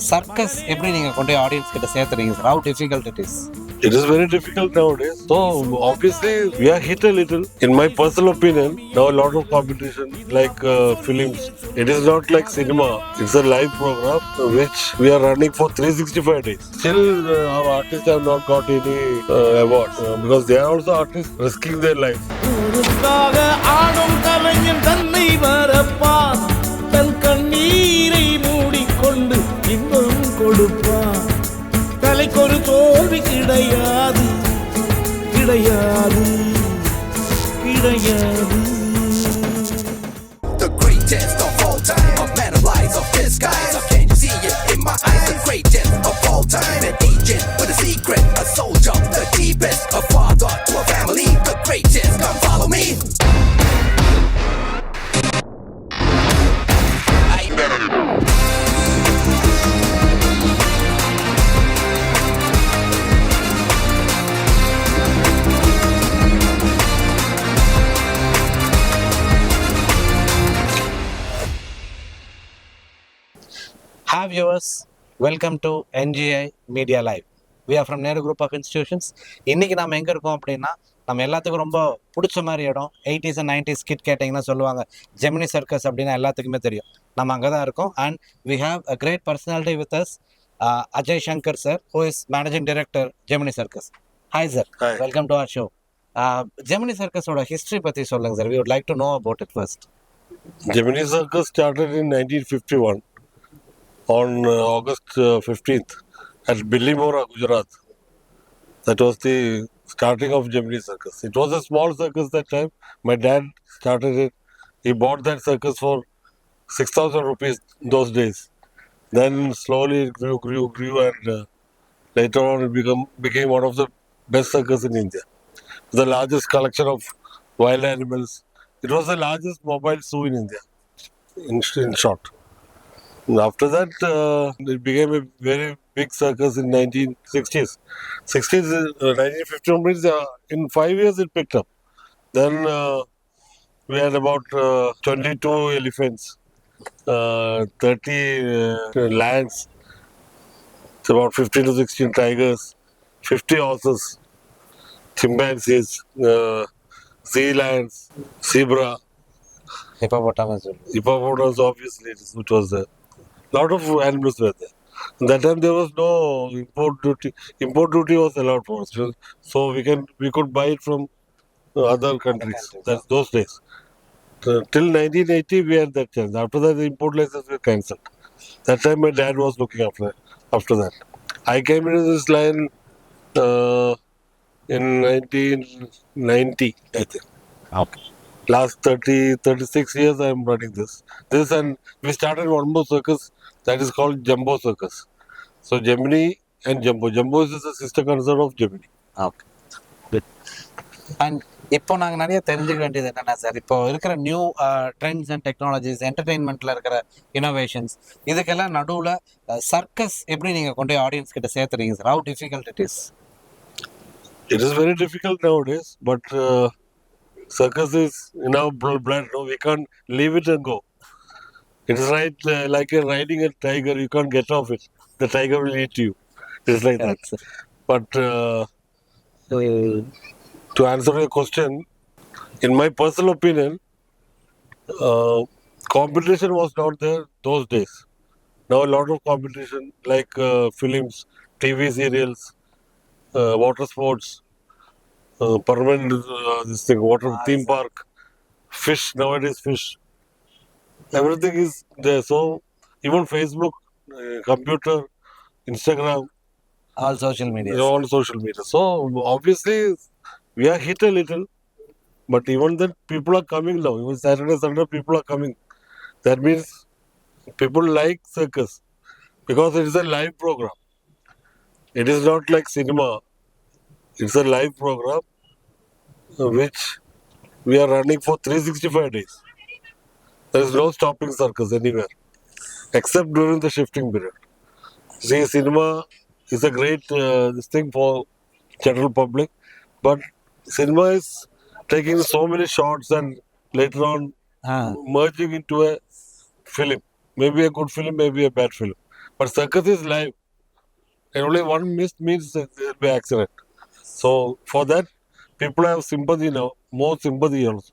Circus எப்படி நீங்க கொண்டு ஆடியன்ஸ் கிட்ட சேர்த்துறீங்க sir? How difficult it is? It is very difficult nowadays. So obviously we are hit a little. In my personal opinion, now a lot of competition like films. It is not like cinema. It's a live program which we are running for 365 days. Still, our artists have not got any awards because they are also artists risking their lives. ஆடும் கலைஞன் தன்னை வரப்பான், தன் கண்ணீரை மூடிக்கொண்டு இன்பம் கொடுப்பான். தலைக்கொரு தோல்வி கிடையாது, கிடையாது, கிடையாது. The greatest of all time, a man of lies of disguise. Can you see it in my eyes? The greatest of all time, an agent with a secret, a soldier, the deepest, a father to a family. The greatest, come follow me. Hi viewers, welcome to NGI Media Live. We are from Nehru Group of Institutions. இன்னைக்கு நம்ம எங்கே இருக்கோம் அப்படின்னா, நம்ம எல்லாத்துக்கும் ரொம்ப பிடிச்ச மாதிரி இடம் 80s and 90s கிட் கேட்டிங்கன்னா சொல்லுவாங்க ஜெமினி சர்க்கஸ் அப்படின்னா எல்லாத்துக்குமே தெரியும். நம்ம அங்கே தான் இருக்கோம். And we have a great personality with us, Ajay Shankar sir, who is Managing Director Gemini Circus. Hi sir. Hi. Welcome to our show. Gemini Circus ஓட ஹிஸ்ட்ரி பற்றி சொல்லுங்க sir. We would like to know about it first. Gemini Circus started in 1951 on August 15th at Billimora, Gujarat. That was the starting of Gemini Circus. It was a small circus that time. My dad started it. He bought that circus for 6,000 rupees those days. Then slowly it grew and later on it became one of the best circus in India. The largest collection of wild animals. It was the largest mobile zoo in India, in short. And after that, it became a very big circus in 1960s. 1950 means in 5 years it picked up. Then we had about 22 elephants, 30 lions, it's about 15 to 16 tigers, 50 horses, chimpanzees, sea lions, zebra, hippopotamus obviously it was there. Lot of animals were there. That time there was no import duty. Import duty was allowed for us, so we could buy it from other countries. That's those days. Till 1980 we had that chance. After that the import license were cancelled. That time my dad was looking after that. I came into this line in 1990, I think. Okay. Last 36 years I am running this and we started one more circus that is called Jumbo Circus. So Gemini and Jumbo is a sister concern of Gemini. Okay, good. And இப்போ நாங்கள் நிறைய தெரிஞ்சுக்க வேண்டியது என்னென்னா sir, இப்போ இருக்கிற new trends and technologies, என்டர்டெயின்மெண்ட்டில் இருக்கிற innovations, இதுக்கெல்லாம் நடுவில் சர்க்கஸ் எப்படி நீங்கள் கொண்டு ஆடியன்ஸ் கிட்ட சேர்த்துறீங்க sir? How difficult it is? It is very difficult nowadays, but circus is in our blood. No, we can't leave it and go. It is like riding a tiger. You can't get off it. The tiger will eat you. It's like that. But to answer your question, in my personal opinion, competition was not there those days. Now a lot of competition like films, TV serials, water sports, permanent this thing, water theme park, fish, nowadays fish. Everything is there. So even Facebook, computer, Instagram, all social media. all social media. So obviously we are hit a little, but even then people are coming now. Even Saturday, Sunday people are coming. That means people like circus because it is a live program. It is not like cinema. It's a live program which we are running for 365 days. There is no stopping circus anywhere except during the shifting period. See, cinema is a great this thing for general public, but cinema is taking so many shots and later on merging into a film. Maybe a good film, maybe a bad film. But circus is live. And only one miss means there will be accident. So for that, people have sympathy now, more sympathy also.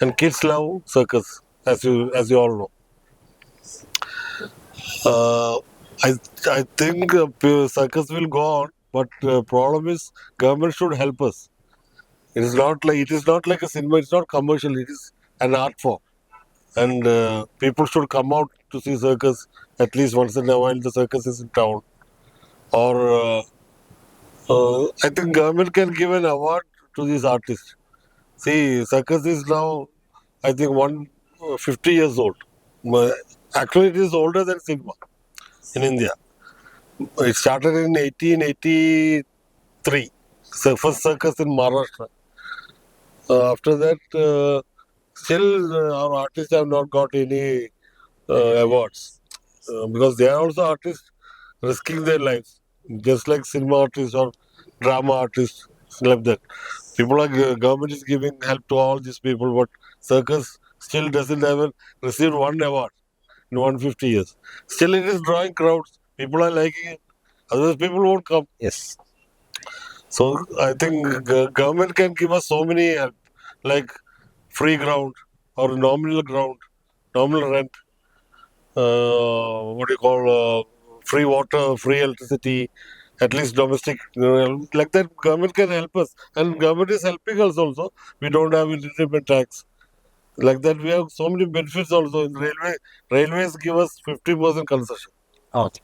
And kids love circus, as you all know. Uh, I I think circus will go on, but problem is government should help us. It is not like a cinema. It's not commercial. It is an art form, and people should come out to see circus at least once in a while. The circus is in town, or I think government can give an award to these artists. See, circus is now, I think, 150 years old. Uh, Actually, it is older than cinema in India. It started in 1883. So first circus in Maharashtra. After that, still our artists have not got any awards because they are also artists risking their lives, just like cinema artists or drama artists, like that. People are government is giving help to all these people, but circus still doesn't have received one award in 150 years. Still, it is drawing crowds. People are liking it. Otherwise, people won't come. Yes. So I think government can give us so many help, like free ground or nominal rent. What do you call free water, free electricity, at least domestic, like that. Government can help us, and government is helping us also. We don't have independent tax. Like that, we have so many benefits also in railway. Railways give us 50% concession. Okay.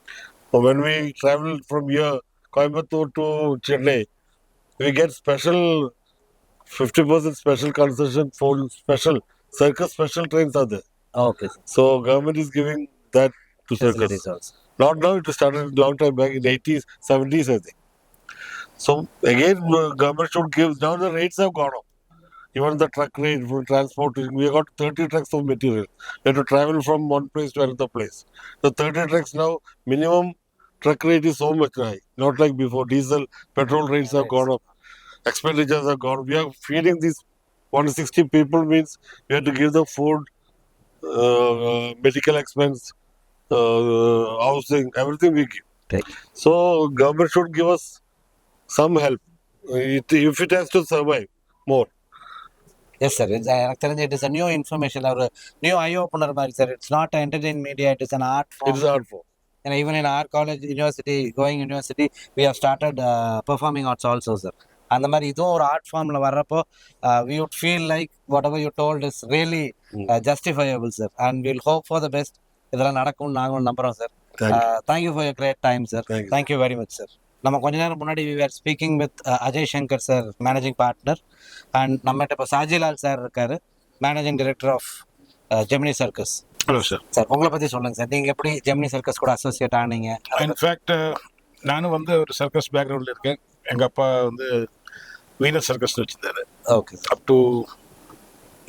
So when we travel from here, Coimbatore to Chennai, we get special 50% special concession for special circus special trains are there. Okay. So government is giving that to Facilities circus. also. Not now, it started a long time back in 80s, 70s, I think. So again, government should give. Now the rates have gone up. Even the truck rate for transport, we got 30 trucks of material. We have to travel from one place to another place. The 30 trucks now, minimum truck rate is so much high. Not like before. Diesel, petrol rates have gone up. Expenditures have gone up. We are feeding these 160 people means we have to give them food, medical expense, housing, everything we give. Right. So government should give us some help if it has to survive more. Yes, sir. எனக்கு தெரிஞ்சு it is a new information or a new eye opener மாதிரி sir. It's not an entertainment media. It is an art form. It is art form. And even in our college, university, we have started performing arts also, sir. அந்த மாதிரி இதுவும் ஒரு art ஃபார்மில் வர்றப்போ we would feel like whatever you told is really justifiable, sir. And we'll hope for the best. இதெல்லாம் நடக்கும்னு நாங்களும் நம்புகிறோம் sir. Thank you for your great time sir. Thank you very much sir. நம்ம கொஞ்ச நேரம் முன்னாடி we were speaking with Ajay Shankar sir, managing partner. And நம்மகிட்ட இப்போ ஷாஜிலால் சார் இருக்காரு, managing director of Gemini circus. Hello sir. Sir உங்களை பற்றி சொல்லுங்கள் சார். நீங்கள் எப்படி ஜெமினி சர்க்கஸ் கூட அசோசியேட் ஆனீங்க? இன்ஃபேக்ட் நானும் வந்து ஒரு சர்க்கஸ் பேக்ரவுண்டில் இருக்கேன். எங்கள் அப்பா வந்து வீனஸ் சர்க்கஸ்னு வச்சுருந்தாரு. ஓகே. அப் டு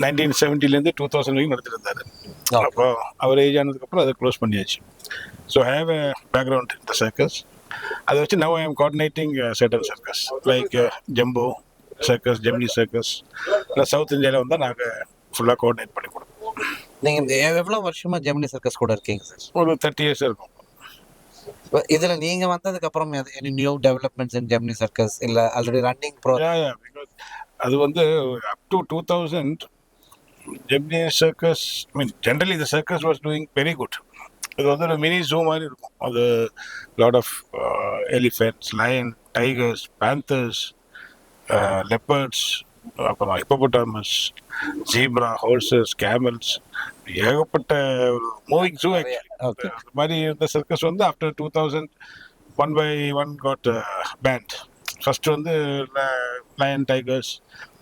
1970 2000 வரைக்கும் நடத்திருந்தாரு. அப்போ அவர் ஏஜ் ஆனதுக்கப்புறம் அதை க்ளோஸ் பண்ணியாச்சு. So I have a background இந்த சர்க்கஸ். அதை வச்சு now I am coordinating certain circus like jumbo circus, Gemini circus. South இந்தியாவில் வந்தால் நாங்கள் ஃபுல்லாக கோஆர்டினேட் பண்ணி கொடுப்போம். நீங்கள் எவ்வளோ வருஷமாக ஜெமினி சர்க்கஸ் கூட இருக்கீங்க சார்? ஒரு 30 years இருக்கும். இதில் நீங்கள் வந்ததுக்கப்புறம் any new developments in Gemini circus இல்லை ஆல்ரெடி ரன்னிங் பிகாஸ் அது வந்து up to 2000 Gemini circus, I mean generally the circus was doing very good. இது வந்து ஒரு மினி ஜூ மாதிரி இருக்கும். அது lot of elephants, lion, tigers, panthers, leopards, அப்புறம் ஹிப்போபொட்டாமஸ், ஜீப்ரா, ஹார்சஸ், கேமல்ஸ், ஏகப்பட்ட ஒரு மூவிங் ஜூ. ஆக்சுவலி அந்த மாதிரி இருந்த சர்க்கஸ் வந்து after 2000 one by one got banned. First வந்து லயன், டைகர்ஸ்,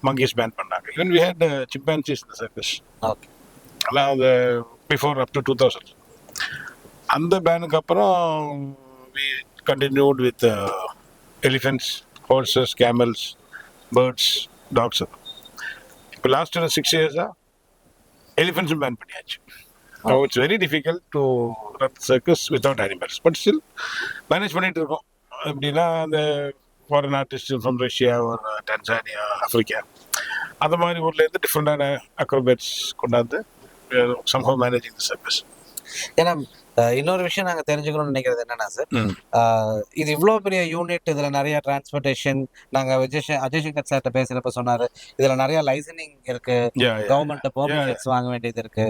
மங்கீஸ் பேன் பண்ணாங்க. ஈவன் வி ஹேட் சிம்பான்சிஸ் இந்த சர்க்கஸ். ஓகே. எல்லாம் அது பிஃபோர் அப் டு 2000. அந்த பேனுக்கு அப்புறம் we continued with elephants, horses, camels, birds, dogs. இப்போ லாஸ்ட் 6 years எலிஃபென்ட்ஸும் பேன் பண்ணியாச்சு. So it's very difficult to run circus without animals. But still manage பண்ணிட்டு இருக்கோம். எப்படின்னா அந்த ஃபாரின் ஆர்டிஸ்ட் ஃப்ரம் ரஷ்யா ஒரு டான்சானியா, ஆஃப்ரிக்கா, அந்த மாதிரி ஊர்லேருந்து டிஃப்ரெண்டான அக்ரோபேட்ஸ் கொண்டாந்து somehow managing the circus. ஏன்னா இன்னொரு விஷயம் நாங்கள் தெரிஞ்சுக்கணும்னு நினைக்கிறது என்னன்னா சார், இது இவ்வளோ பெரிய யூனிட், இதில் நிறைய டிரான்ஸ்போர்ட்டேஷன், நாங்கள் அஜய் சங்கர் சார்கிட்ட பேசுகிறப்ப சொன்னார், இதில் நிறைய லைசனிங் இருக்கு, கவர்மெண்ட் பெர்மிஷன்ஸ் வாங்க வேண்டியது இருக்கு,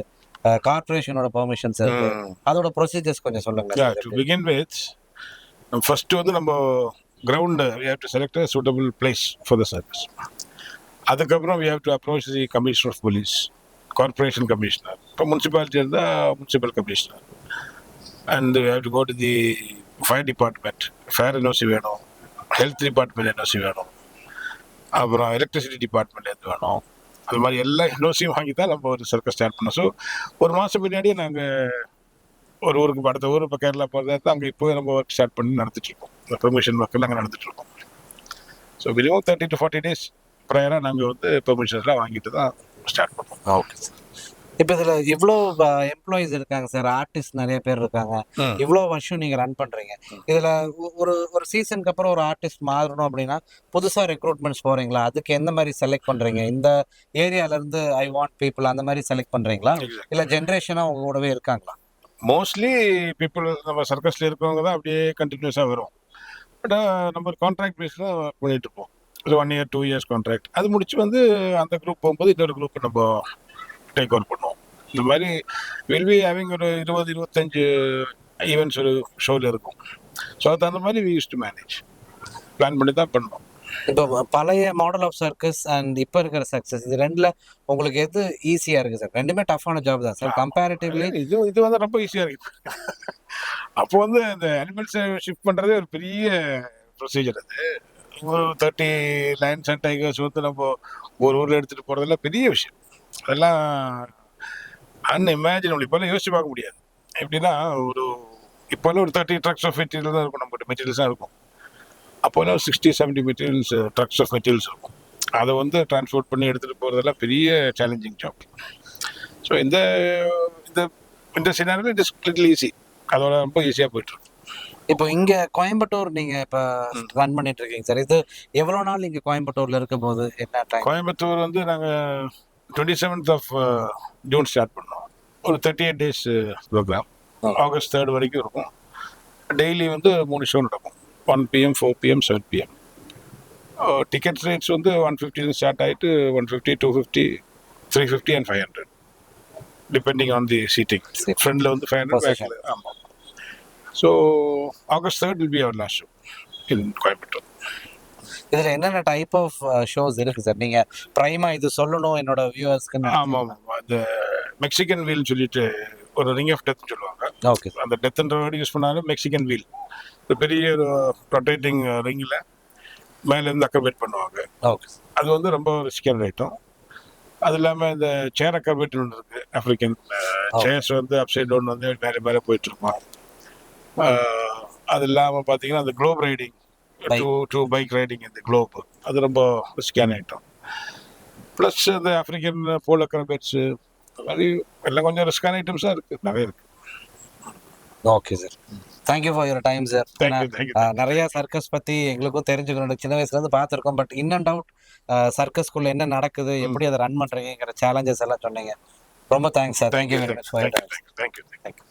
கார்பரேஷனோட பெர்மிஷன்ஸ் இருக்கு, அதோட ப்ரொசீஜர்ஸ் கொஞ்சம் சொல்லுங்க. டு பிகின் வித், ஃபர்ஸ்ட் வந்து நம்ம ground we have to select a suitable place for the service. அதுக்கப்புறம் we have to approach the commissioner of police, corporation commissioner, இப்போ முனிசிபாலிட்டி இருந்தால் municipal commissioner, and we have to go to the fire department, fire NOC வேணும், health department NOC வேணும், அப்புறம் electricity department எது வேணும், அது மாதிரி எல்லா என்ஓசியும் வாங்கி தான் நம்ம ஒரு சர்க்கஸ் ஸ்டார்ட் பண்ணோம். ஸோ ஒரு மாதம் முன்னாடியே நாங்கள் ஒரு ஊருக்கு அடுத்த ஊர் இப்போ கேரளா போகிறதா அங்கே இப்போ நம்ம ஒர்க் ஸ்டார்ட் பண்ணி நடத்திட்டுருக்கோம். இந்த பெர்மிஷன் ஒர்க்கெல்லாம் அங்கே நடந்துட்டுருக்கோம். ஸோ மினிமம் 30 to 40 days ப்ரையராக நாங்கள் வந்து பெர்மிஷன்ஸ்லாம் வாங்கிட்டு தான் ஸ்டார்ட் பண்ணோம். Okay sir. இப்போ இதில் இவ்வளோ எம்ப்ளாயீஸ் இருக்காங்க சார், ஆர்டிஸ்ட் நிறைய பேர் இருக்காங்க, இவ்வளோ வருஷம் நீங்கள் ரன் பண்ணுறீங்க. இதில் ஒரு சீசனுக்கு அப்புறம் ஒரு ஆர்டிஸ்ட் மாறணும் அப்படின்னா புதுசாக ரெக்ரூட்மெண்ட்ஸ் போகிறீங்களா? அதுக்கு எந்த மாதிரி செலக்ட் பண்ணுறீங்க? இந்த ஏரியாவிலேருந்து ஐ வாண்ட் பீப்புள் அந்த மாதிரி செலக்ட் பண்ணுறீங்களா, இல்லை ஜென்ரேஷனாக உங்க கூடவே இருக்காங்களா? மோஸ்ட்லி பீப்புள் நம்ம சர்க்கஸில் இருக்கவங்க தான் அப்படியே கண்டினியூஸாக வரும். பட் நம்ம கான்ட்ராக்ட் பேஸில் ஒர்க் பண்ணிட்டு இருப்போம். ஒரு 1 year 2 years கான்ட்ராக்ட், அது முடிச்சு வந்து அந்த குரூப் போகும்போது இன்னொரு குரூப் நம்ம டேக் ஓவர் பண்ணுவோம். இந்த மாதிரி வில் பி ஹேவிங் ஒரு 20-25 ஈவெண்ட்ஸ் ஒரு ஷோவில் இருக்கும். ஸோ அது அந்த மாதிரி we used to manage, plan பண்ணி தான் பண்ணோம். இப்போ பழைய மாடல் ஆஃப் சர்க்கஸ் அண்ட் இப்போ இருக்கிற சக்ஸஸ், இது ரெண்டில் உங்களுக்கு எது ஈஸியாக இருக்குது சார்? ரெண்டுமே டஃப்பான ஜாப் தான் சார் கம்பேரிட்டிவ்லி. இது வந்து ரொம்ப ஈஸியாக இருக்குது. அப்போ வந்து இந்த அனிமல்ஸை ஷிஃப்ட் பண்ணுறதே ஒரு பெரிய ப்ரொசீஜர். அது ஒரு 30 லைன்ஸ் அண்ட் டைகர்ஸ் வந்து நம்ம ஒரு ஊரில் எடுத்துகிட்டு போகிறதெல்லாம் பெரிய விஷயம். அதெல்லாம் அன்இமேஜினபிள், இப்போல்லாம் யோசிச்சு பார்க்க முடியாது. எப்படின்னா இப்போல்லாம் ஒரு 30 ட்ரக்ஸ் ஆஃப் மெட்டீரியல் தான் இருக்கும், நம்மகிட்ட மெட்டீரியல்ஸ் தான் இருக்கும். அப்போல்லாம் 60-70 மெட்டீரியல்ஸ், ட்ரக்ஸ் ஆஃப் மெட்டீரியல்ஸ் இருக்கும். அதை வந்து டிரான்ஸ்போர்ட் பண்ணி எடுத்துகிட்டு போகிறதெல்லாம் பெரிய சேலஞ்சிங் ஜாப். ஸோ இந்த இந்த சினாரியில் இட் இஸ் லிட்டில் ஈஸி, அதோட ரொம்ப ஈஸியாக போயிட்டுருக்கு. இப்போ இங்கே கோயம்புத்தூர் நீங்கள் இப்போ ரன் பண்ணிட்டு இருக்கீங்க சார், இது எவ்வளோ நாள் இங்கே கோயம்புத்தூரில் இருக்கும் போது என்ன டைம்? கோயம்புத்தூர் வந்து நாங்கள் 27th of June ஸ்டார்ட் பண்ணோம். ஒரு 38 days ப்ரோக்ராம், August 3rd வரைக்கும் இருக்கும். டெய்லி வந்து 3 ஷோ நடக்கும், 1 PM, 4 PM, 7 PM. Ticket rates வந்து 150 ஸ்டார்ட் ஆகிட்டு 150, 250, 350 and 500 depending on the seating. ஃப்ரண்டில் வந்து 500, பேக்கில். ஆமாம். So August 3rd will be our last show in Coimbatore. இதில் என்னென்ன டைப் ஆஃப் ஷோஸ் இருக்குது சார்? நீங்கள் ப்ரைமாக இது சொல்லணும் என்னோட வியூவர்ஸ்க்கு. ஆமாம், அந்த மெக்சிகன் வீல் சொல்லிட்டு ஒரு ரிங் ஆஃப் டெத்னு சொல்லுவாங்க. ஓகே. அந்த டெத்ன்ற வேர்டு யூஸ் பண்ணாலும் மெக்சிகன் வீல், ஒரு பெரிய ஒரு ரொட்டேட்டிங் ரிங்கில் மேலேருந்து அக்கர்பேட் பண்ணுவாங்க. ஓகே. அது வந்து ரொம்ப ரிஸ்கியான ஐட்டம். அது இல்லாமல் இந்த சேர் அக்கர்பேட்னு ஒன்று இருக்குது. ஆஃப்ரிக்கன் சேர்ஸ் வந்து அப்சைட் டவுன் வந்து மேலே மேலே போயிட்டுருப்பான். அது இல்லாமல் பார்த்தீங்கன்னா அந்த globe riding, two bike riding இந்த குளோப், அது ரொம்ப ரிஸ்கியான ஐட்டம். ப்ளஸ் இந்த ஆஃப்ரிக்கன் போலோ அக்கர்பேட்ஸு, அது எல்லாம் கொஞ்சம் ரிஸ்கான ஐட்டம்ஸாக இருக்குது, நிறைய இருக்குது. Okay sir, thank you for your time sir. நிறைய சர்க்கஸ் பற்றி எங்களுக்கும் தெரிஞ்சுக்கணும், சின்ன வயசுலேருந்து பார்த்துருக்கோம். பட் இன் அண்ட் அவுட் சர்க்கஸ்குள்ளே என்ன நடக்குது, எப்படி அதை ரன் பண்ணுறீங்கிற சேலஞ்சஸ் எல்லாம் சொன்னீங்க. ரொம்ப thanks sir. Thank you very much for your time. Thank you.